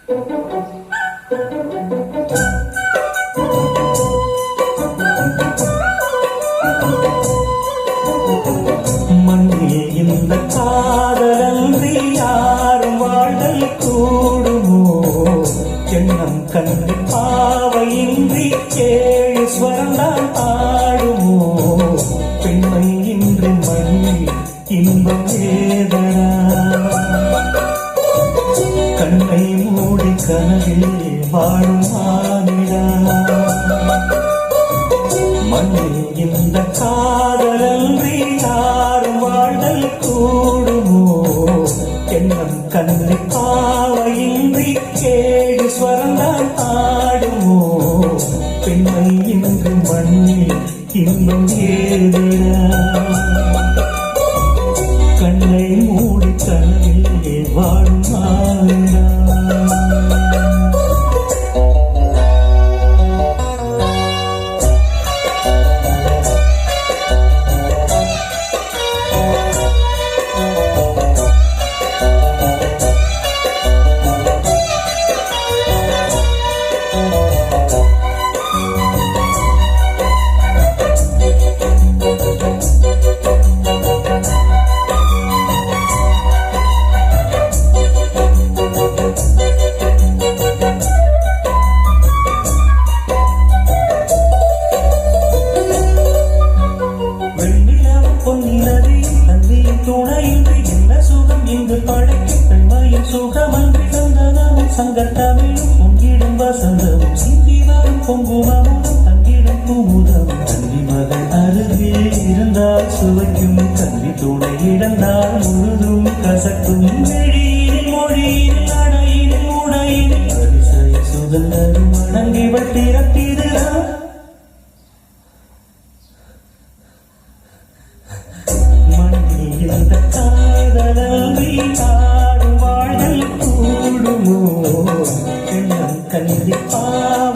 மண்ணில் இந்த காதலன்றி யாரும் வாழ்தல் கூடுமோ? எண்ணம் கண்டு பாவையின்றி ஏழு ஸ்வரந்தான் ஆடுமோ? பெண்மை இன்று மண்ணில் இன்பம் ஏதனா? கண்ணை மூடி கனவில் வாழும் மானிடா. மண்ணில் இந்த காதலன்றி யாரும் வாழ்தல் கூடுமோ? எண்ணம் கண்டு பாவையின்றி ஏழு ஸ்வரந்தான் ஆடுமோ? பெண்மை இன்று மண்ணில் இன்பம் ஏதடா? கண்ணை மூடி கனவிலே வாழும் மானிடா. பொன்னினதி தந்தையின் துணையின்றி என்ன சுகம் இங்கு படைக்கும்? பெண்மையின் சுகமன்றி சந்தனமும் சங்கத்தமிழும் பொங்கிடும் வசந்தமும் சிந்தி வரும் பொங்குமமும் தங்கிடும் குமுதம். தந்தி மகன் அருகில் இருந்தால் சுவைக்கும், தந்தி துணை இடந்தால் முழுதும் கசக்கும். வெளியினில் மொழியினில் அணையினில் உடையினில் அதிசய சுதந்தரும் அடங்கிவள் பிறப்பிதுதான். இந்த காதலன்றி யாரும் வாழ்தல் கூடுமோ? எண்ணம் கண்டிப்பாவ